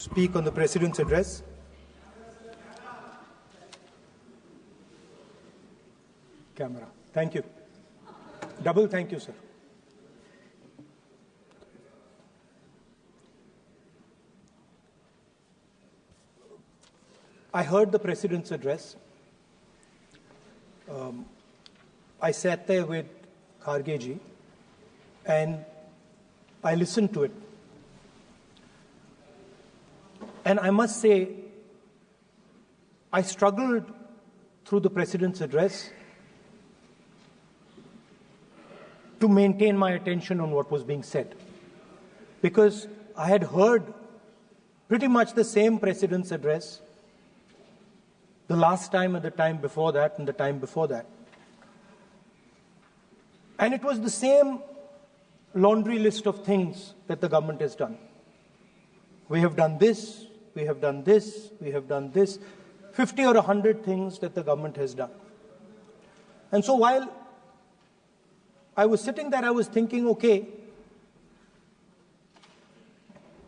Speak on the President's address. Camera. Thank you. Double thank you, sir. I heard the President's address. I sat there with Kharge ji and I listened to it. And I must say, I struggled through the President's address to maintain my attention on what was being said. Because I had heard pretty much the same President's address the last time and the time before that and the time before that. And it was the same laundry list of things that the government has done. We have done this, we have done this, we have done this, 50 or 100 things that the government has done. And so while I was sitting there, I was thinking, okay,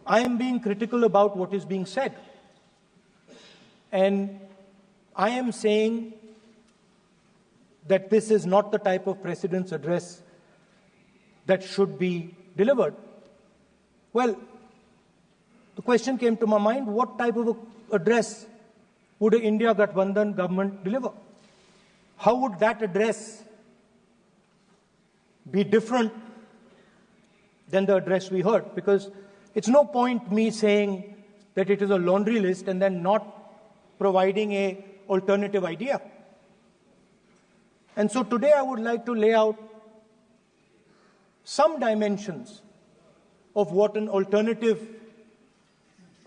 I am being critical about what is being said. And I am saying that this is not the type of President's address that should be delivered. Well, the question came to my mind, what type of address would an India Gathbandhan government deliver? How would that address be different than the address we heard? Because it's no point me saying that it is a laundry list and then not providing an alternative idea. And so today I would like to lay out some dimensions of what an alternative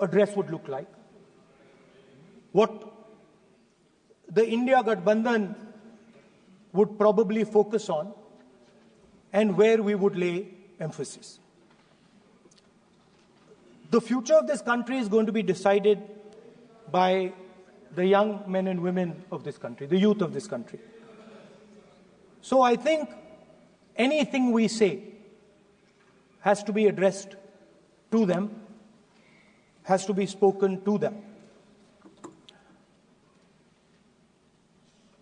address would look like, what the India Gathbandhan would probably focus on, and where we would lay emphasis. The future of this country is going to be decided by the young men and women of this country, the youth of this country. So I think anything we say has to be addressed to them, has to be spoken to them.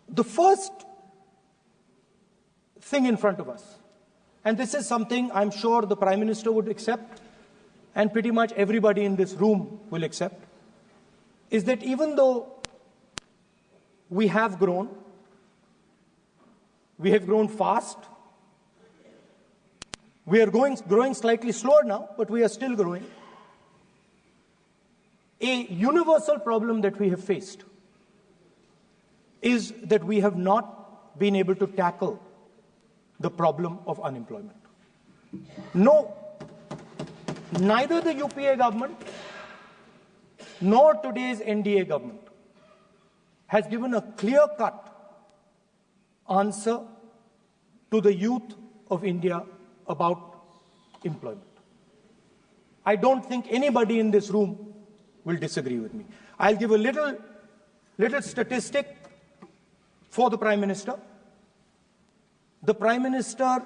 The first thing in front of us, and this is something I'm sure the Prime Minister would accept, and pretty much everybody in this room will accept, is that even though we have grown fast, we are growing slightly slower now, but we are still growing. A universal problem that we have faced is that we have not been able to tackle the problem of unemployment. No, neither the UPA government nor today's NDA government has given a clear-cut answer to the youth of India about employment. I don't think anybody in this room will disagree with me. I'll give a little statistic for the Prime Minister. The Prime Minister,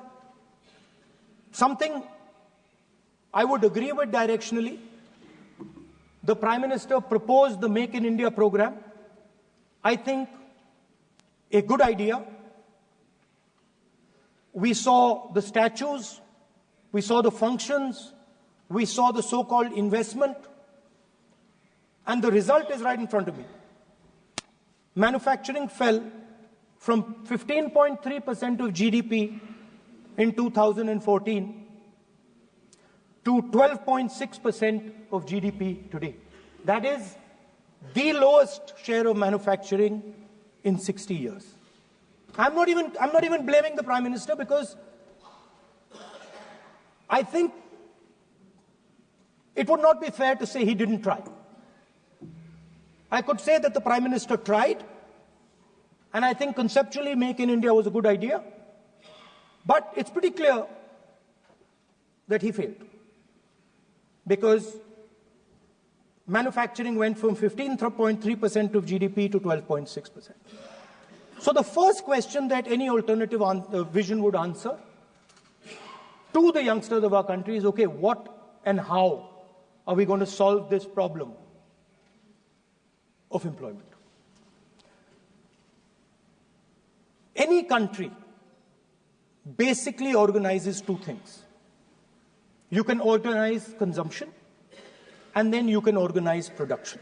something I would agree with directionally. The Prime Minister proposed the Make in India program. I think a good idea. We saw the statues, we saw the functions, we saw the so-called investment, and the result is right in front of me. Manufacturing fell from 15.3% of GDP in 2014 to 12.6% of GDP today. That is the lowest share of manufacturing in 60 years. I'm not even blaming the Prime Minister, because I think it would not be fair to say he didn't try. I could say that the Prime Minister tried, and I think conceptually Make in India was a good idea, but it's pretty clear that he failed, because manufacturing went from 15.3% of GDP to 12.6%. So the first question that any alternative vision would answer to the youngsters of our country is, okay, what and how are we going to solve this problem of employment? Any country basically organizes two things. You can organize consumption, and then you can organize production.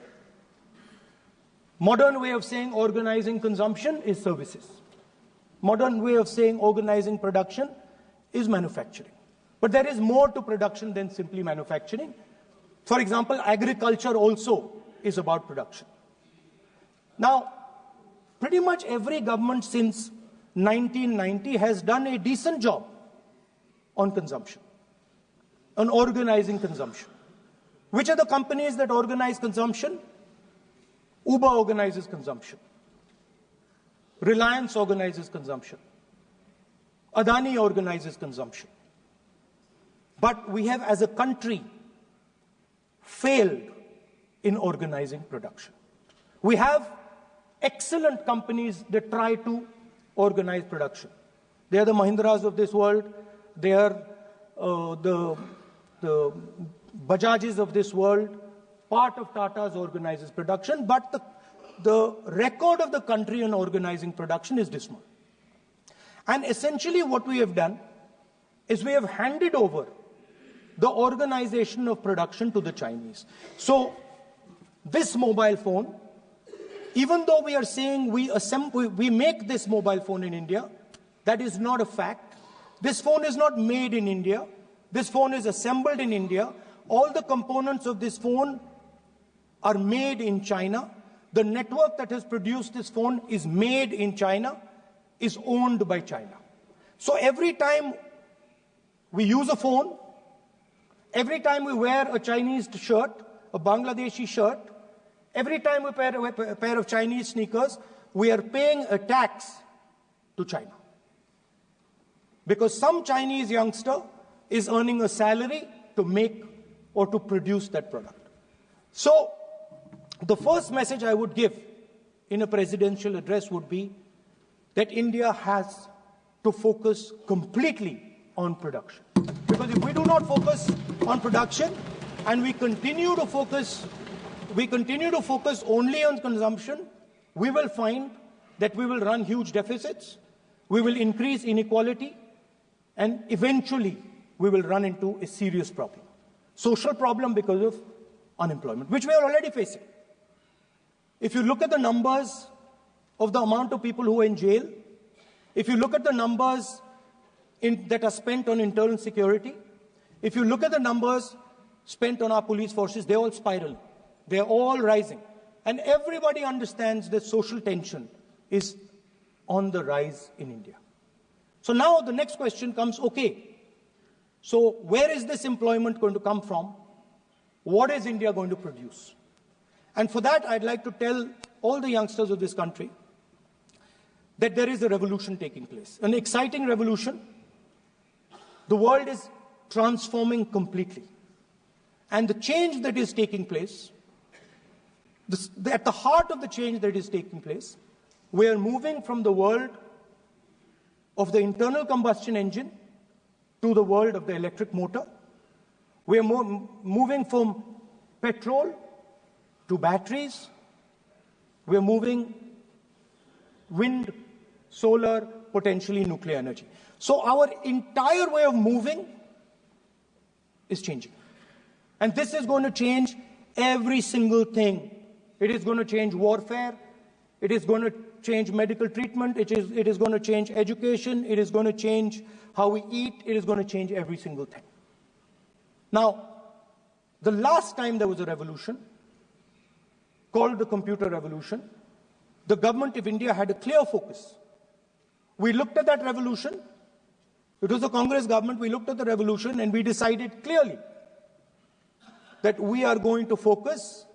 Modern way of saying organizing consumption is services. Modern way of saying organizing production is manufacturing. But there is more to production than simply manufacturing. For example, agriculture also is about production. Now, pretty much every government since 1990 has done a decent job on consumption, on organizing consumption. Which are the companies that organize consumption? Uber organizes consumption. Reliance organizes consumption. Adani organizes consumption. But we have, as a country, failed in organizing production. We have excellent companies that try to organize production. They are the Mahindras of this world. They are the Bajajs of this world. Part of Tata's organizes production, but the record of the country on organizing production is dismal. And essentially what we have done is we have handed over the organization of production to the Chinese. So this mobile phone, even though we are saying we make this mobile phone in India, that is not a fact. This phone is not made in India. This phone is assembled in India. All the components of this phone are made in China. The network that has produced this phone is made in China, is owned by China. So every time we use a phone, every time we wear a Chinese shirt, a Bangladeshi shirt, every time we wear a pair of Chinese sneakers, we are paying a tax to China. Because some Chinese youngster is earning a salary to make or to produce that product. So the first message I would give in a presidential address would be that India has to focus completely on production. Because if we do not focus on production and we continue to focus only on consumption, we will find that we will run huge deficits, we will increase inequality, and eventually we will run into a serious problem. Social problem because of unemployment, which we are already facing. If you look at the numbers of the amount of people who are in jail, if you look at the numbers that are spent on internal security, if you look at the numbers spent on our police forces, they're all spiraling. They're all rising. And everybody understands that social tension is on the rise in India. So now the next question comes, okay, so where is this employment going to come from? What is India going to produce? And for that, I'd like to tell all the youngsters of this country that there is a revolution taking place, an exciting revolution. The world is transforming completely. And the change that is taking place, at the heart of the change that is taking place, we are moving from the world of the internal combustion engine to the world of the electric motor. We are moving from petrol to batteries. We are moving wind, solar, potentially nuclear energy. So our entire way of moving is changing. And this is going to change every single thing. It is going to change warfare. It is going to change medical treatment. It is going to change education. It is going to change how we eat. It is going to change every single thing. Now, the last time there was a revolution, called the computer revolution, the government of India had a clear focus. We looked at that revolution. It was the Congress government. We looked at the revolution and we decided clearly that we are going to focus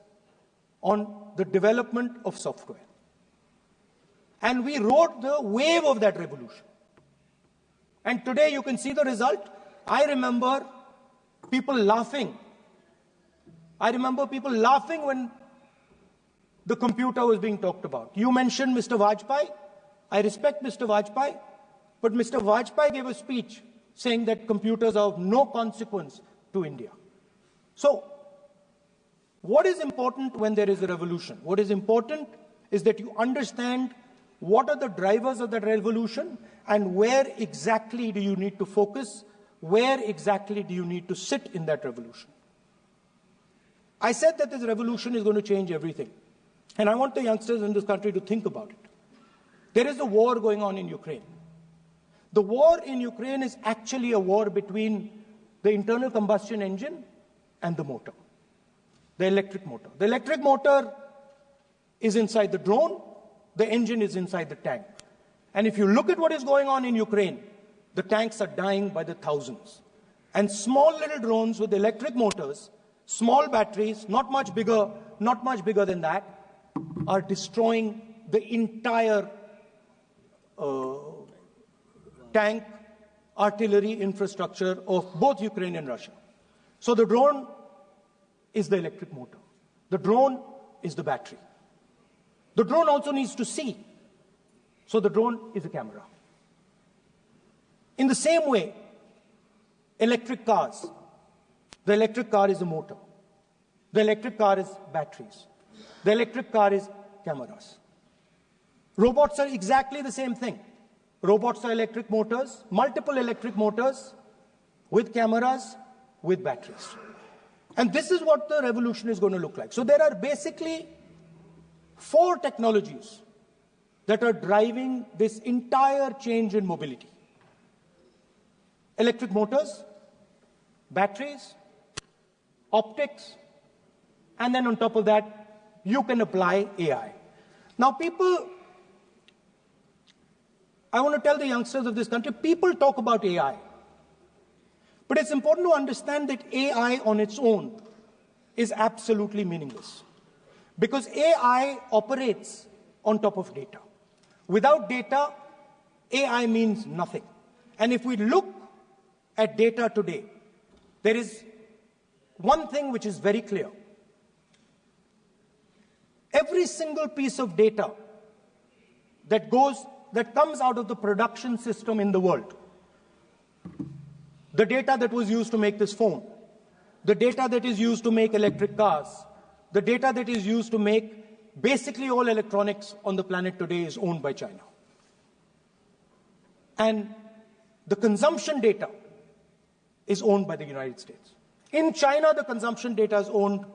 on the development of software. And we rode the wave of that revolution. And today you can see the result. I remember people laughing. I remember people laughing when the computer was being talked about. You mentioned Mr. Vajpayee. I respect Mr. Vajpayee, but Mr. Vajpayee gave a speech saying that computers are of no consequence to India. So What is important when there is a revolution? What is important is that you understand what are the drivers of that revolution and where exactly do you need to focus, where exactly do you need to sit in that revolution. I said that this revolution is going to change everything. And I want the youngsters in this country to think about it. There is a war going on in Ukraine. The war in Ukraine is actually a war between the internal combustion engine and the motor, the electric motor. The electric motor is inside the drone, the engine is inside the tank. And if you look at what is going on in Ukraine, the tanks are dying by the thousands. And small little drones with electric motors, small batteries, not much bigger than that, are destroying the entire tank artillery infrastructure of both Ukraine and Russia. So the drone is the electric motor. The drone is the battery. The drone also needs to see. So the drone is a camera. In the same way, electric cars, the electric car is a motor. The electric car is batteries. The electric car is cameras. Robots are exactly the same thing. Robots are electric motors, multiple electric motors with cameras, with batteries. And this is what the revolution is going to look like. So there are basically 4 technologies that are driving this entire change in mobility. Electric motors, batteries, optics, and then on top of that, you can apply AI. Now I want to tell the youngsters of this country, people talk about AI. But it's important to understand that AI on its own is absolutely meaningless. Because AI operates on top of data. Without data, AI means nothing. And if we look at data today, there is one thing which is very clear. Every single piece of data that comes out of the production system in the world, the data that was used to make this phone, the data that is used to make electric cars, the data that is used to make basically all electronics on the planet today is owned by China. And the consumption data is owned by the United States. In China, the consumption data is owned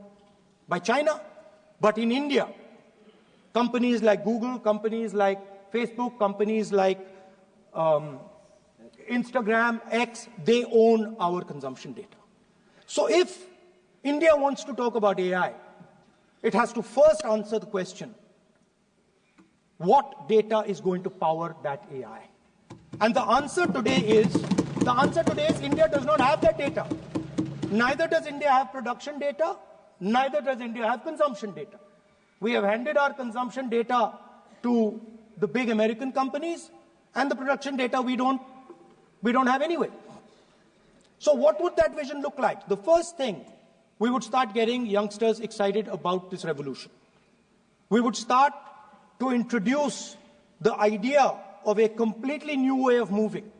by China, but in India, companies like Google, companies like Facebook, companies like Instagram, X, they own our consumption data. So if India wants to talk about AI, it has to first answer the question, what data is going to power that AI? And the answer today is India does not have that data. Neither does India have production data, neither does India have consumption data. We have handed our consumption data to the big American companies, and the production data we don't have anyway. So what would that vision look like? The first thing, we would start getting youngsters excited about this revolution. We would start to introduce the idea of a completely new way of moving,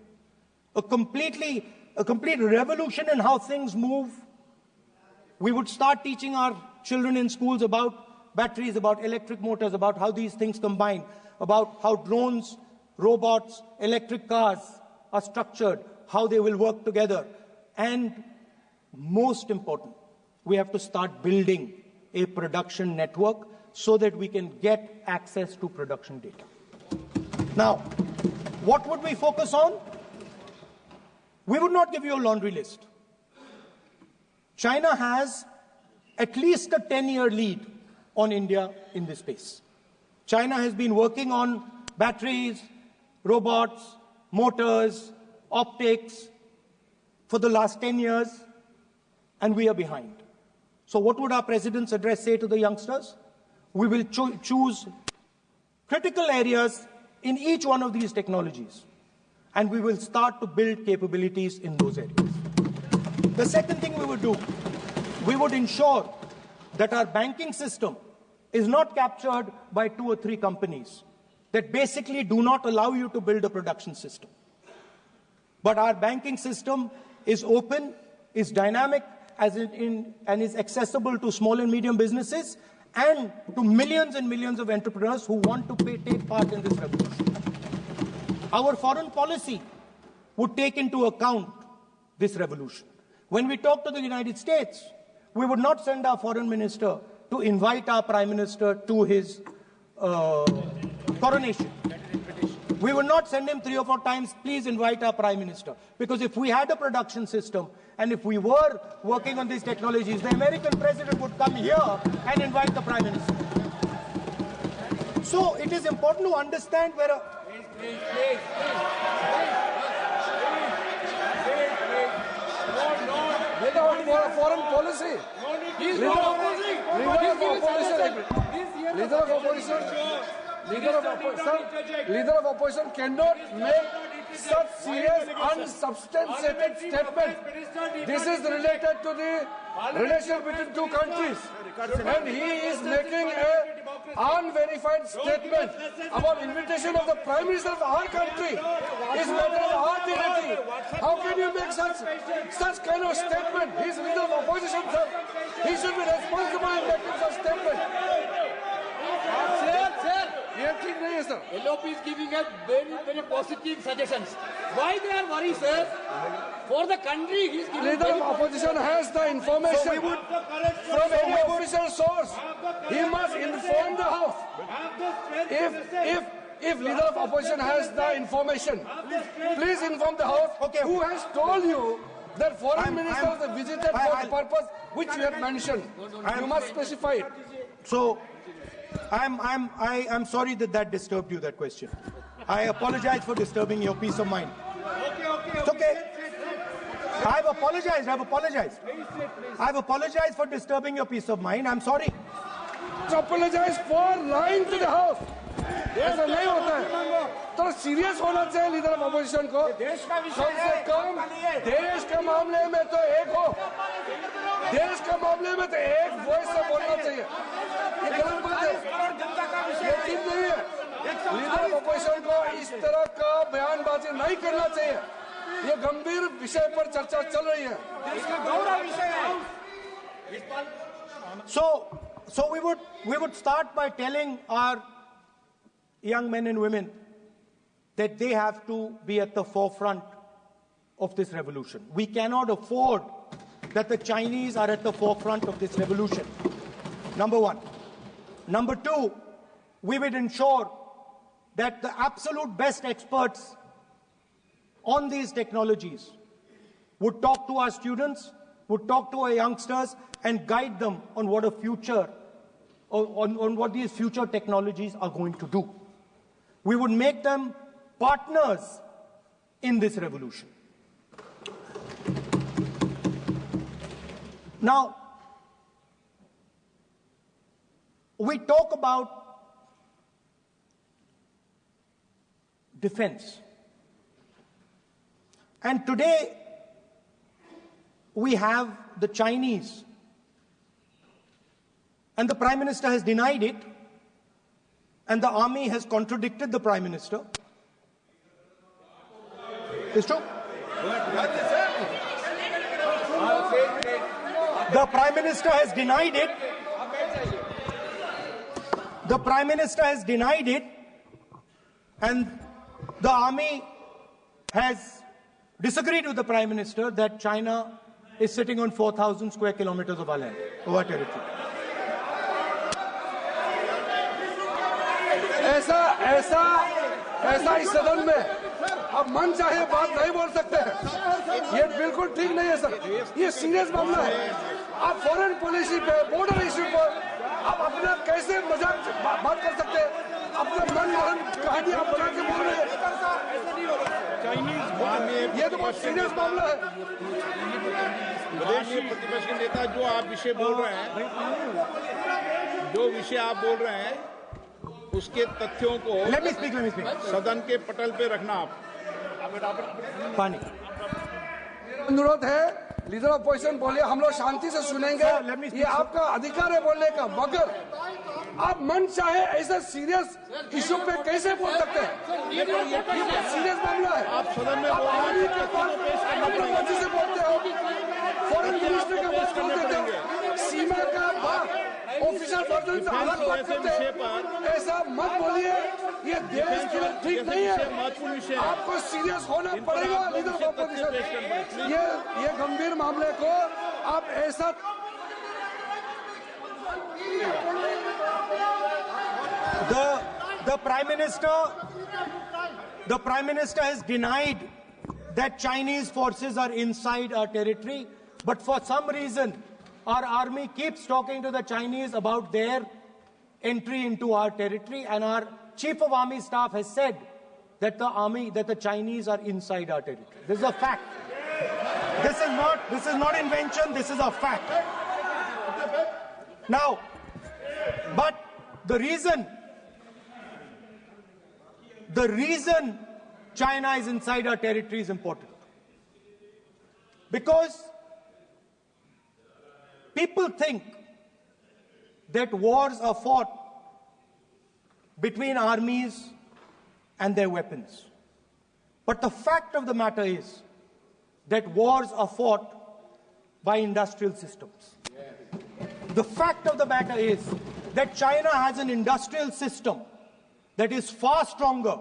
a complete revolution in how things move. We would start teaching our children in schools about batteries, about electric motors, about how these things combine, about how drones, robots, electric cars are structured, how they will work together. And most important, we have to start building a production network so that we can get access to production data. Now, what would we focus on? We would not give you a laundry list. China has at least a 10-year lead on India in this space. China has been working on batteries, robots, motors, optics for the last 10 years, and we are behind. So what would our president's address say to the youngsters? We will choose critical areas in each one of these technologies, and we will start to build capabilities in those areas. The second thing we would do, we would ensure that our banking system is not captured by 2 or 3 companies that basically do not allow you to build a production system. But our banking system is open, is dynamic, and is accessible to small and medium businesses and to millions and millions of entrepreneurs who want to take part in this revolution. Our foreign policy would take into account this revolution. When we talk to the United States, we would not send our foreign minister to invite our prime minister to his coronation. We would not send him 3 or 4 times, please invite our prime minister. Because if we had a production system and if we were working on these technologies, the American president would come here and invite the prime minister. So it is important to understand where a... Please. Foreign policy. Leader of opposition cannot make such serious, unsubstantiated statement. This is related to the relation between 2 countries, and he is making an unverified statement about invitation of the Prime Minister of our country. Is better than our dignity. How can you make such kind of statement? He is leader of opposition, sir. He should be responsible in making such statement. Sir. LOP is giving us very positive suggestions. Why they are worried, sir? For the country, he is giving. Leader of opposition has the information from any official source. He must inform the House. If leader of opposition has the information, please inform the House. Okay. Who has told you that foreign ministers visited for the purpose which you have mentioned? You must specify it. So, I'm sorry that disturbed you, that question. I apologize for disturbing your peace of mind. It's okay. I've apologized. I've apologized for disturbing your peace of mind. I'm sorry. Apologize for lying to the House. ऐसा नहीं होता है. तो serious होना चाहिए leader of opposition को. कम से कम देश के मामले में तो एक हो. देश के मामले में तो एक वॉइस से बोलना चाहिए. ये गलत बात है. ये ठीक नहीं है. लीडर ऑफ अपोजिशन को इस तरह का बयानबाजी नहीं करना चाहिए. ये गंभीर विषय पर चर्चा चल रही है. इसका गौरव विषय है. So we would start by telling our young men and women that they have to be at the forefront of this revolution. We cannot afford that the Chinese are at the forefront of this revolution. Number one. Number two, we would ensure that the absolute best experts on these technologies would talk to our students, would talk to our youngsters, and guide them on what a future, on what these future technologies are going to do. We would make them partners in this revolution. Now, we talk about defense. And today, we have the Chinese. And the Prime Minister has denied it. And the army has contradicted the Prime Minister. It's true. The Prime Minister has denied it. The Prime Minister has denied it. And the army has disagreed with the Prime Minister that China is sitting on 4,000 square kilometers of our land, of our territory. ऐसा इस सदन में अब मन चाहे बात नहीं बोल सकते हैं. ये बिल्कुल ठीक नहीं है सर. ये सीरियस मामला है. आप फॉरेन पॉलिसी पे, बॉर्डर इश्यू पर आप अपना कैसे मजाक बात कर सकते हैं? अपना मन कहानी आप बना के बोल रहे हैं. ये तो बहुत सीरियस मामला है. विदेशी प्रतिपक्ष के नेता जो आप विषय बोल रहे हैं, उसके तथ्यों को सदन के पटल पे रखना. आप पानी अनुरोध है, लीडर ऑफ अपोजिशन बोलिए, हम लोग शांति से सुनेंगे. ये आपका अधिकार है बोलने का, मगर आप मन चाहे ऐसा सीरियस इशू पे कैसे बोल सकते हैं? ये सीरियस मामला है. आप सदन में से बोलते हो. फॉरेन मिनिस्टर का बात कर देते हो, सीमा का बात ऑफिशियल वर्जन से अलग बात करते हैं, ऐसा मत बोलिए, ये देश के लिए ठीक नहीं है। आपको सीरियस होना पड़ेगा लीडर ऑफ ऑपोजिशन। ये गंभीर मामले को आप ऐसा The Prime Minister has denied that Chinese forces are inside our territory, but for some reason our army keeps talking to the Chinese about their entry into our territory, and our Chief of Army Staff has said that the Chinese are inside our territory. This is a fact. This is not invention, this is a fact. Now, but the reason China is inside our territory is important. Because people think that wars are fought between armies and their weapons. But the fact of the matter is that wars are fought by industrial systems. The fact of the matter is that China has an industrial system that is far stronger,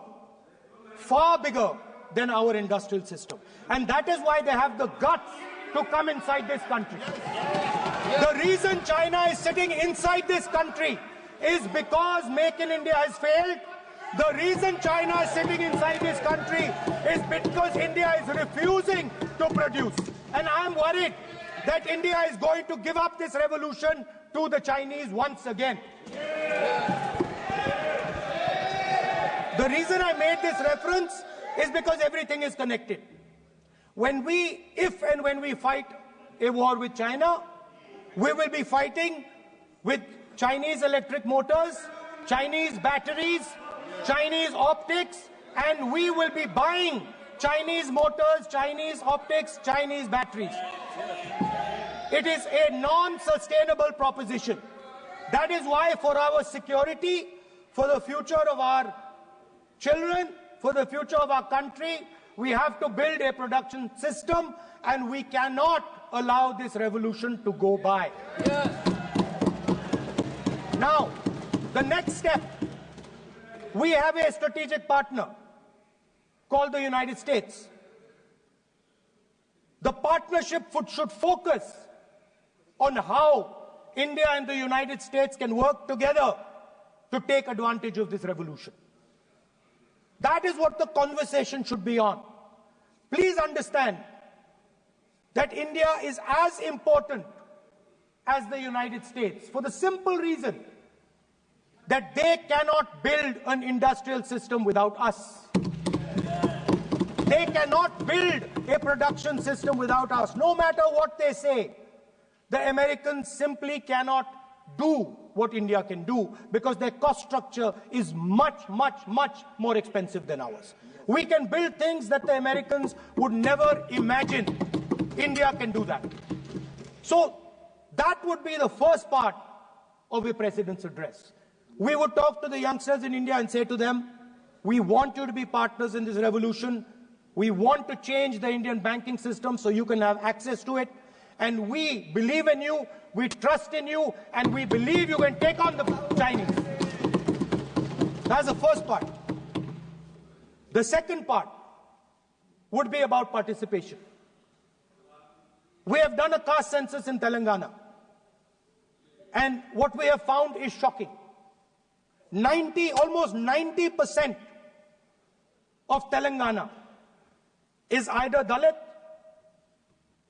far bigger than our industrial system. And that is why they have the guts to come inside this country. The reason China is sitting inside this country is because Make in India has failed. The reason China is sitting inside this country is because India is refusing to produce. And I am worried that India is going to give up this revolution to the Chinese once again. The reason I made this reference is because everything is connected. If and when we fight a war with China, we will be fighting with Chinese electric motors, Chinese batteries, Chinese optics, and we will be buying Chinese motors, Chinese optics, Chinese batteries. It is a non-sustainable proposition. That is why for our security, for the future of our children, for the future of our country, we have to build a production system, and we cannot allow this revolution to go by. Yes. Now, the next step, we have a strategic partner called the United States. The partnership should focus on how India and the United States can work together to take advantage of this revolution. That is what the conversation should be on. Please understand that India is as important as the United States for the simple reason that they cannot build an industrial system without us. They cannot build a production system without us. No matter what they say, the Americans simply cannot do what India can do because their cost structure is much, much, much more expensive than ours. We can build things that the Americans would never imagine. India can do that. So that would be the first part of a president's address. We would talk to the youngsters in India and say to them, we want you to be partners in this revolution. We want to change the Indian banking system so you can have access to it. And we believe in you, we trust in you, and we believe you can take on the Chinese. That's the first part. The second part would be about participation. We have done a caste census in Telangana, and what we have found is shocking. Almost 90% of Telangana is either Dalit,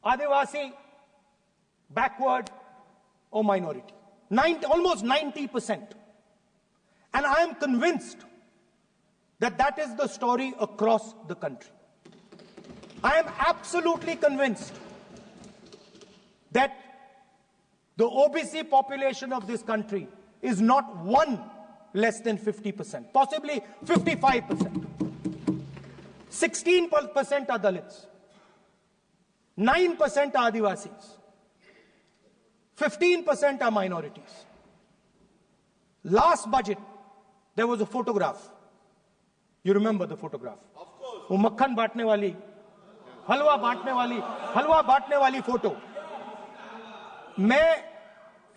Adivasi, backward, or minority. Almost 90%. And I am convinced that that is the story across the country. I am absolutely convinced that the OBC population of this country is not one less than 50%, possibly 55%. 16% are Dalits, 9% are Adivasis, 15% are minorities. Last budget, there was a photograph. You remember the photograph? Of course. वो मक्खन बांटने वाली, हलवा बांटने वाली photo. मैं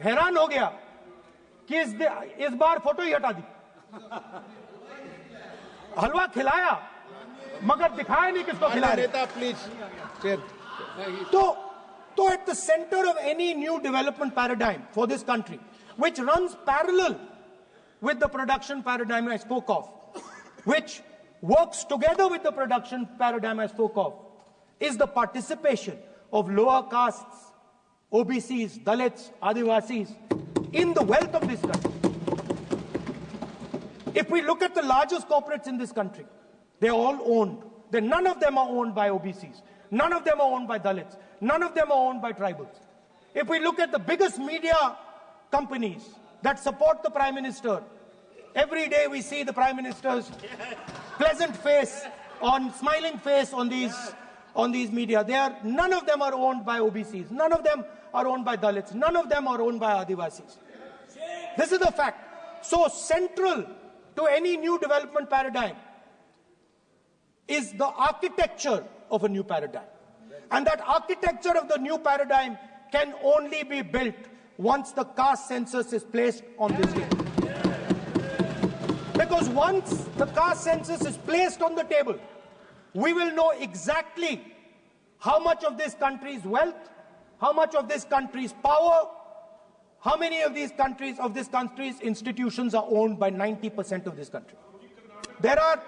हैरान हो गया कि इस बार फोटो ही हटा दी, हलवा खिलाया मगर दिखाया नहीं किसको खिला रहे। Please. So at the center of any new development paradigm for this country, which runs parallel with the production paradigm I spoke of, which works together with the production paradigm I spoke of, is the participation of lower castes, OBCs, Dalits, Adivasis in the wealth of this country. If we look at the largest corporates in this country, they're all owned. None of them are owned by OBCs. None of them are owned by Dalits. None of them are owned by tribals. If we look at the biggest media companies that support the Prime Minister, every day we see the Prime Minister's pleasant face, smiling face on these media. None of them are owned by OBCs. None of them are owned by Dalits. None of them are owned by Adivasis. This is the fact. So central to any new development paradigm is the architecture of a new paradigm. And that architecture of the new paradigm can only be built once the caste census is placed on this table. Because once the caste census is placed on the table, we will know exactly how much of this country's wealth, how much of this country's power, how many of this country's institutions are owned by 90% of this country. There are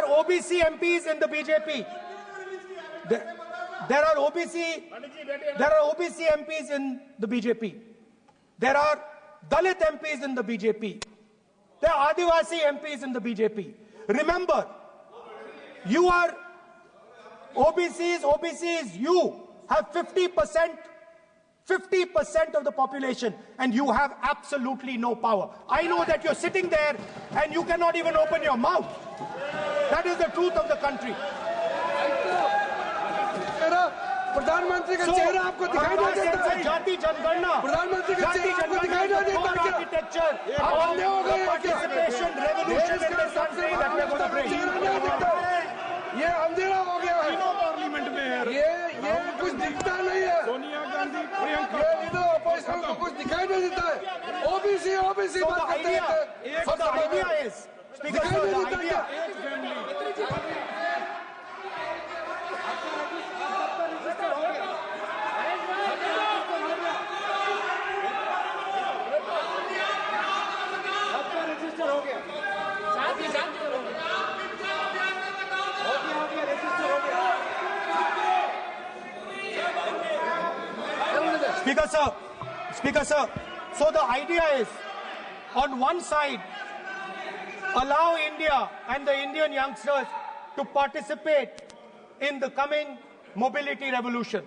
OBC MPs in the BJP. There are OBC MPs in the BJP. There are Dalit MPs in the BJP. There are Adivasi MPs in the BJP. Remember, you are OBCs, you have 50% of the population, and you have absolutely no power. I know that you're sitting there and you cannot even open your mouth. That is the truth of the country. प्रधानमंत्री का चेहरा आपको दिखाई नहीं देता है। जाति जनगणना, प्रधानमंत्री का चेहरा आपको दिखाई नहीं देता है। आर्किटेक्चर, अंधे हो गए, participation, revolution in this country that we are going to bring. चेहरा नहीं दिखता, ये अंधेरा हो गया है। पार्लियामेंट में है, ये कुछ दिखता नहीं है। सोनिया गांधी, प्रियंका, ये लीडर ऑपोजिशन को कुछ दिखाई नहीं देता है। ओबीसी बात करते हैं। So the idea is, speaker sir, the idea. Speaker sir, so the idea is, on one side, allow India and the Indian youngsters to participate in the coming mobility revolution.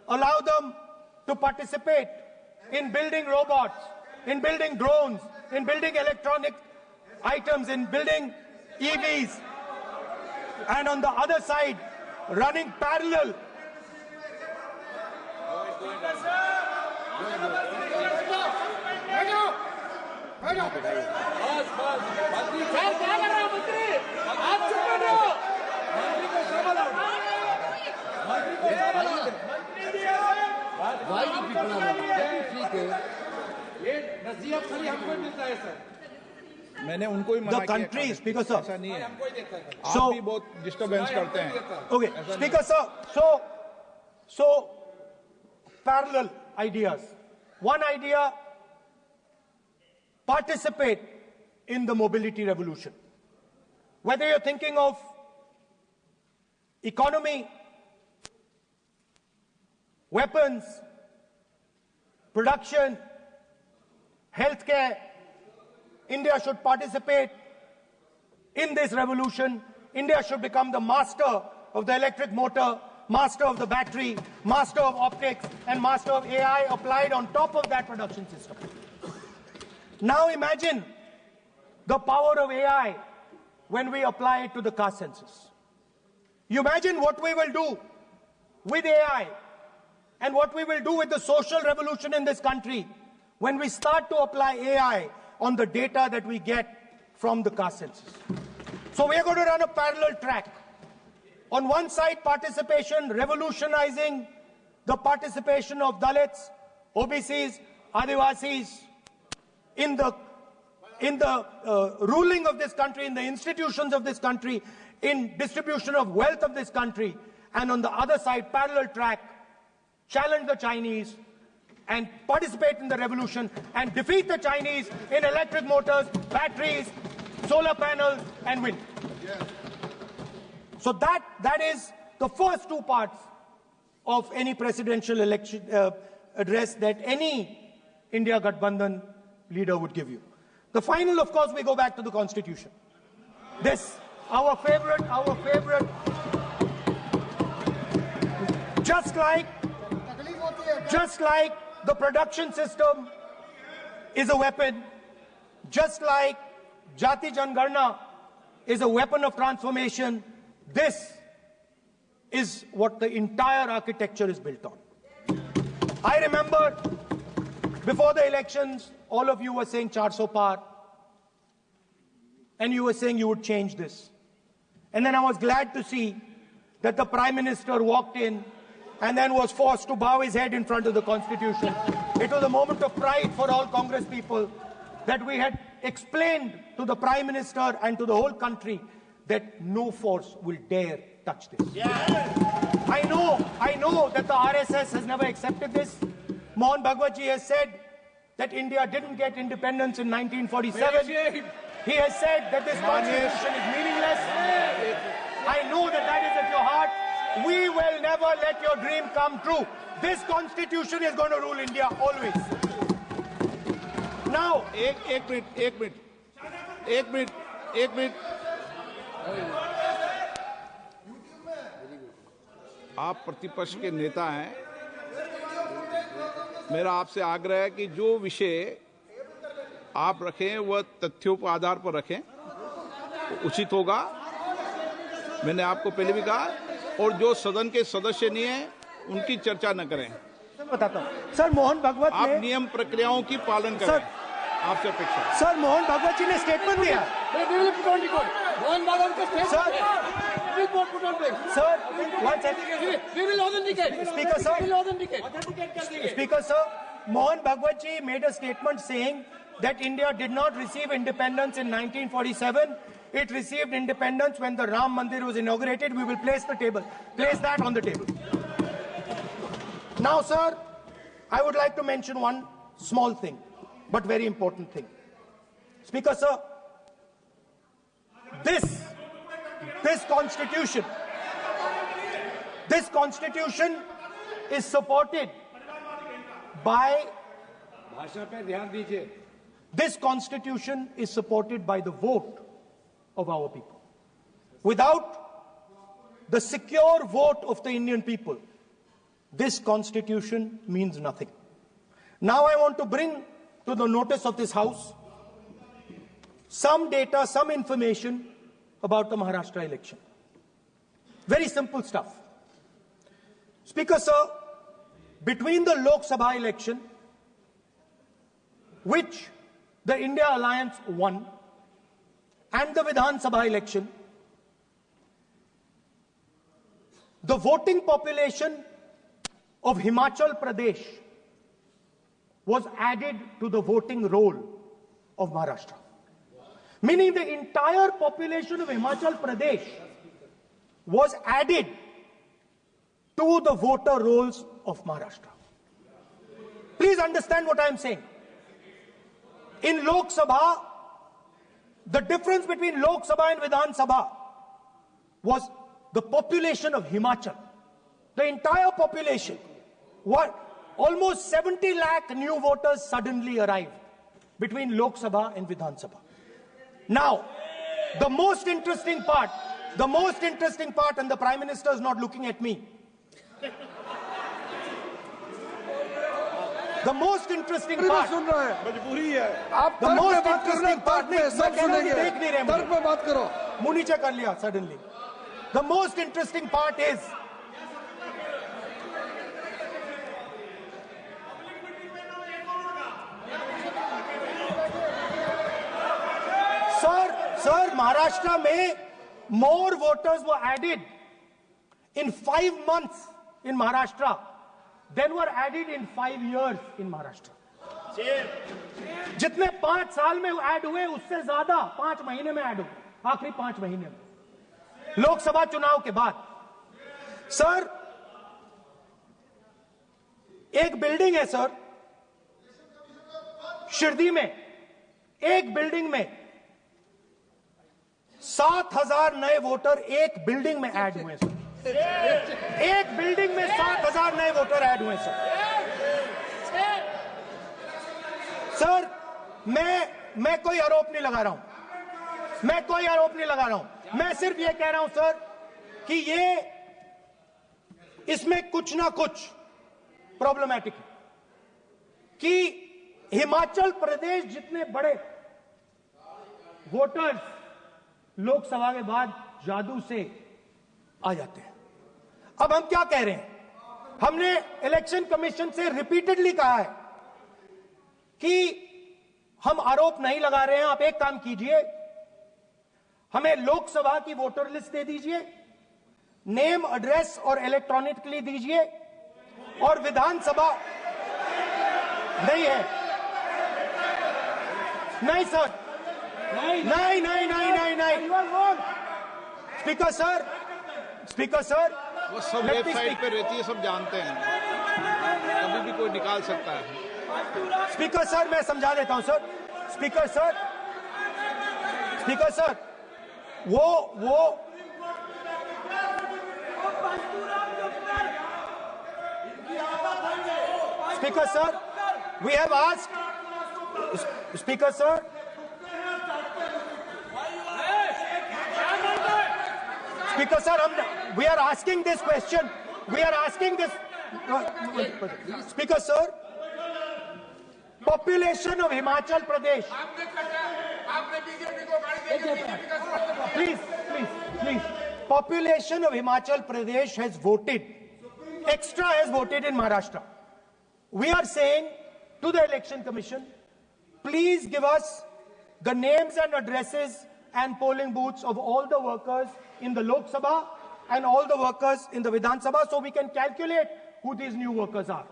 Allow them to participate in building robots, in building drones, in building electronic items, in building EVs. And on the other side, running parallel मैंने उनको ही मना the country, speaker sir. ऐसा नहीं है, So, आप भी बहुत disturbance करते हैं। Okay, speaker sir, so parallel ideas. One idea, participate in the mobility revolution. Whether you're thinking of economy, weapons, production, healthcare, India should participate in this revolution. India should become the master of the electric motor, master of the battery, master of optics, and master of AI applied on top of that production system. Now imagine the power of AI when we apply it to the caste census. You imagine what we will do with AI and what we will do with the social revolution in this country when we start to apply AI on the data that we get from the caste census. So we are going to run a parallel track. On one side, participation, revolutionizing the participation of Dalits, OBCs, Adivasis in the ruling of this country, in the institutions of this country, in distribution of wealth of this country. And on the other side, parallel track, challenge the Chinese and participate in the revolution and defeat the Chinese in electric motors, batteries, solar panels, and wind. Yeah. So that is the first two parts of any presidential election address that any India Gathbandhan leader would give you. The final, of course, we go back to the Constitution. This, our favorite, just like the production system is a weapon, just like Jati Jangarna is a weapon of transformation, this is what the entire architecture is built on. I remember before the elections, all of you were saying 400 par, and you were saying you would change this. And then I was glad to see that the Prime Minister walked in and then was forced to bow his head in front of the Constitution. It was a moment of pride for all Congress people that we had explained to the Prime Minister and to the whole country that no force will dare touch this. Yeah. I know that the RSS has never accepted this. Mohan Bhagwatji has said that India didn't get independence in 1947. He has said that this constitution is meaningless. I know that is at your heart. We will never let your dream come true. This constitution is going to rule India always. Now, एक minute आप प्रतिपक्ष के नेता हैं। मेरा आपसे आग्रह है कि जो विषय आप रखें वह तथ्यों पर आधार पर रखें, तो उचित होगा। मैंने आपको पहले भी कहा, और जो सदन के सदस्य नहीं हैं उनकी चर्चा न करें। बताता हूं सर, मोहन भागवत आप नियम प्रक्रियाओं की पालन करें, आपसे अपेक्षा। सर, मोहन भागवत जी ने स्टेटमेंट दिया। मोहन भागवत का statement Sir, one second. We will authenticate. Speaker, sir. We will authenticate. Speaker, sir, Mohan Bhagwat ji made a statement saying that India did not receive independence in 1947. It received independence when the Ram Mandir was inaugurated. We will place that on the table. Now, sir, I would like to mention one small thing, but very important thing. Speaker, sir, this constitution is supported by this constitution is supported by the vote of our people. Without the secure vote of the Indian people, this constitution means nothing. Now I want to bring to the notice of this House some data, some information about the Maharashtra election. Very simple stuff. Speaker, sir, between the Lok Sabha election, which the India Alliance won, and the Vidhan Sabha election, the voting population of Himachal Pradesh was added to the voting roll of Maharashtra. Meaning the entire population of Himachal Pradesh was added to the voter rolls of Maharashtra. Please understand what I am saying. In Lok Sabha, the difference between Lok Sabha and Vidhan Sabha was the population of Himachal. The entire population. Almost 70 lakh new voters suddenly arrived between Lok Sabha and Vidhan Sabha. Now, the most interesting part, and the Prime Minister is not looking at me. The most interesting part, suddenly. The most interesting part is, Sir, Maharashtra mein more voters were added in 5 months in Maharashtra than were added in 5 years in Maharashtra. जितने 5 साल में add हुए उससे ज्यादा 5 महीने में add हुए, आखिरी 5 महीने में लोकसभा चुनाव के बाद। सर, एक बिल्डिंग है सर शिरडी में, एक बिल्डिंग में 7,000 नए वोटर एक बिल्डिंग में ऐड हुए सर। एक बिल्डिंग में 7,000 नए वोटर ऐड हुए सर। सर, मैं कोई आरोप नहीं लगा रहा हूं, मैं कोई आरोप नहीं लगा रहा हूं, मैं सिर्फ ये कह रहा हूं सर कि ये इसमें कुछ ना कुछ प्रॉब्लमैटिक है कि हिमाचल प्रदेश जितने बड़े वोटर्स लोकसभा के बाद जादू से आ जाते हैं। अब हम क्या कह रहे हैं, हमने इलेक्शन कमीशन से रिपीटेडली कहा है कि हम आरोप नहीं लगा रहे हैं, आप एक काम कीजिए, हमें लोकसभा की वोटर लिस्ट दे दीजिए, नेम एड्रेस और इलेक्ट्रॉनिकली दीजिए, और विधानसभा नहीं है। नहीं सर, नहीं नहीं नहीं नहीं नहीं नहीं स्पीकर सर, स्पीकर सर, वो सब वेबसाइट पे रहती है, सब जानते हैं, कभी भी कोई निकाल सकता है। स्पीकर सर, मैं समझा देता हूं sir. Speaker sir, speaker sir, वो speaker sir, we have asked, speaker sir, speaker sir, we are asking this question, we are asking this, speaker sir, population of Himachal Pradesh, please, population of Himachal Pradesh has voted, extra has voted in Maharashtra. We are saying to the election commission, please give us the names and addresses and polling booths of all the workers in the Lok Sabha and all the workers in the Vidhan Sabha, so we can calculate who these new workers are,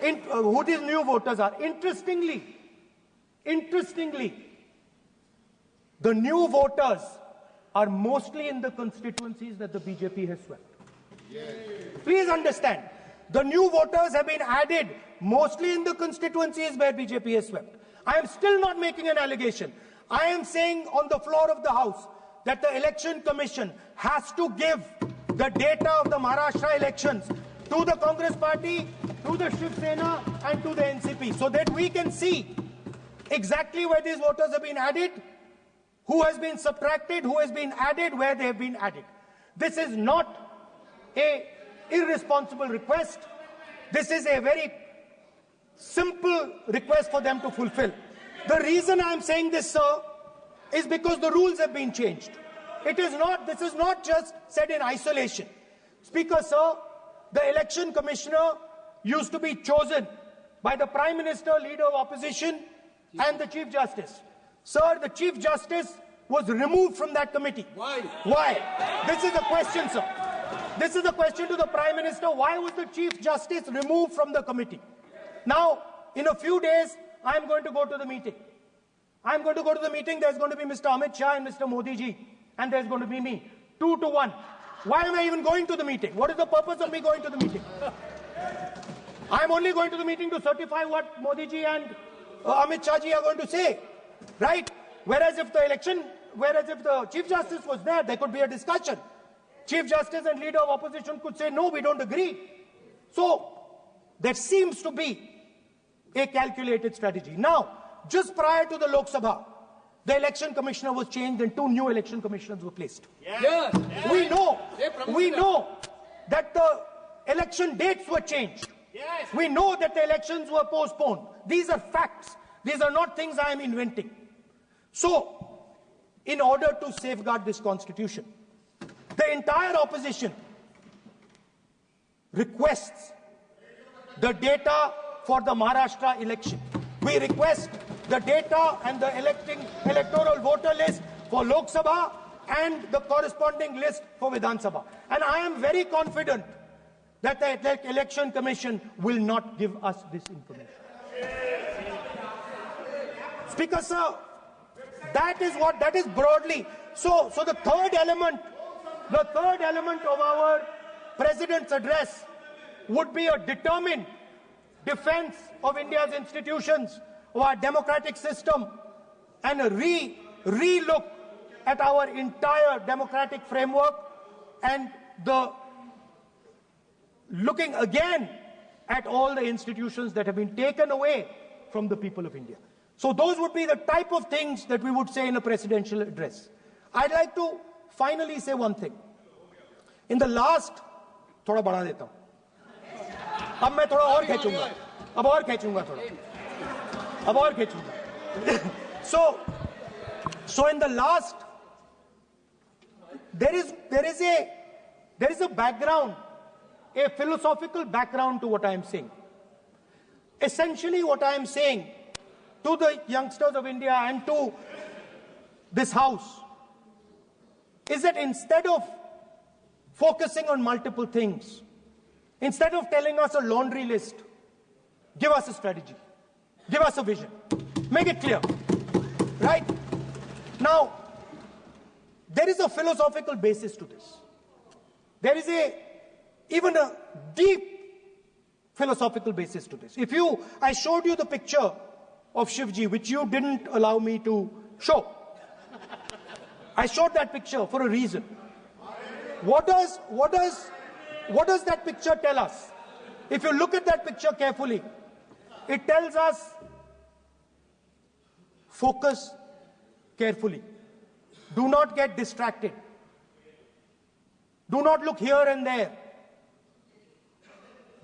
who these new voters are. Interestingly, the new voters are mostly in the constituencies that the BJP has swept. Please understand, the new voters have been added mostly in the constituencies where BJP has swept. I am still not making an allegation. I am saying on the floor of the House that the Election Commission has to give the data of the Maharashtra elections to the Congress Party, to the Shiv Sena and to the NCP, so that we can see exactly where these voters have been added, who has been subtracted, who has been added, where they have been added. This is not an irresponsible request. This is a very simple request for them to fulfill. The reason I am saying this, sir, is because the rules have been changed. This is not just said in isolation. Speaker, sir, the election commissioner used to be chosen by the Prime Minister, Leader of Opposition, and the Chief Justice. Sir, the Chief Justice was removed from that committee. Why? Why? This is the question, sir. This is the question to the Prime Minister. Why was the Chief Justice removed from the committee? Now, in a few days, I am going to go to the meeting. I am going to go to the meeting. There's going to be Mr. Amit Shah and Mr. Modi ji. And there's going to be me. 2 to 1. Why am I even going to the meeting? What is the purpose of me going to the meeting? I'm only going to the meeting to certify what Modi ji and Amit Shah ji are going to say. Right? Whereas if the Chief Justice was there could be a discussion. Chief Justice and Leader of Opposition could say, no, we don't agree. So, there seems to be a calculated strategy. Now, just prior to the Lok Sabha, the election commissioner was changed and 2 new election commissioners were placed. Yes. We know that the election dates were changed. Yes. We know that the elections were postponed. These are facts. These are not things I am inventing. So, in order to safeguard this constitution, the entire opposition requests the data for the Maharashtra election. We request the data and the electoral voter list for Lok Sabha and the corresponding list for Vidhan Sabha. And I am very confident that the Election Commission will not give us this information. Speaker, sir, that is broadly. So the third element of our President's address would be a determined defense of India's institutions, of our democratic system, and a re-look at our entire democratic framework, and the looking again at all the institutions that have been taken away from the people of India. So those would be the type of things that we would say in a presidential address. I'd like to finally say one thing. In the last, थोड़ा बढ़ा देता हूँ. अब मैं थोड़ा और खींचूंगा. अब और खींचूंगा थोड़ा. अब और खींचूंगा. So in the last, there is a background, a philosophical background to what I am saying. Essentially, what I am saying to the youngsters of India and to this House is that instead of focusing on multiple things, instead of telling us a laundry list, give us a strategy, give us a vision, make it clear, right? Now, there is a philosophical basis to this. There is even a deep philosophical basis to this. I showed you the picture of Shivji, which you didn't allow me to show. I showed that picture for a reason. What does that picture tell us? If you look at that picture carefully, it tells us focus carefully. Do not get distracted. Do not look here and there.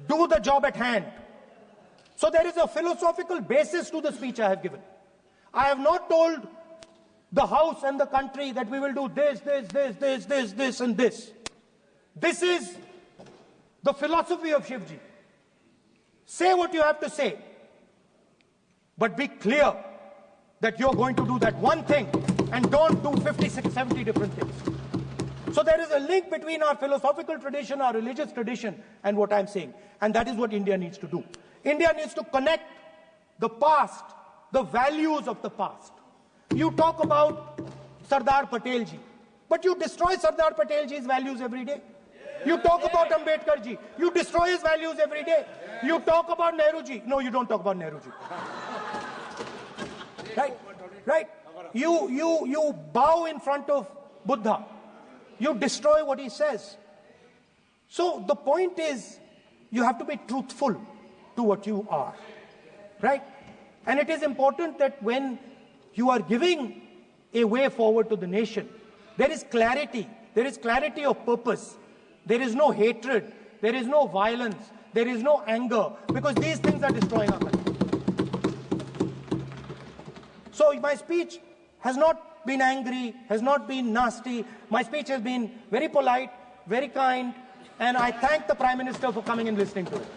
Do the job at hand. So there is a philosophical basis to the speech I have given. I have not told the House and the country that we will do this, and this. This is the philosophy of Shivji. Say what you have to say, but be clear that you're going to do that one thing and don't do 56, 70 different things. So there is a link between our philosophical tradition, our religious tradition, and what I'm saying. And that is what India needs to do. India needs to connect the past, the values of the past. You talk about Sardar Patel ji, but you destroy Sardar Patel ji's values every day. You talk about Ambedkar ji, you destroy his values every day. You talk about Nehru ji. No, you don't talk about Nehru ji. Right? You bow in front of Buddha. You destroy what he says. So the point is, you have to be truthful to what you are, right? And it is important that when you are giving a way forward to the nation, there is clarity of purpose. There is no hatred, there is no violence, there is no anger, because these things are destroying our country. So my speech has not been angry, has not been nasty. My speech has been very polite, very kind, and I thank the Prime Minister for coming and listening to it.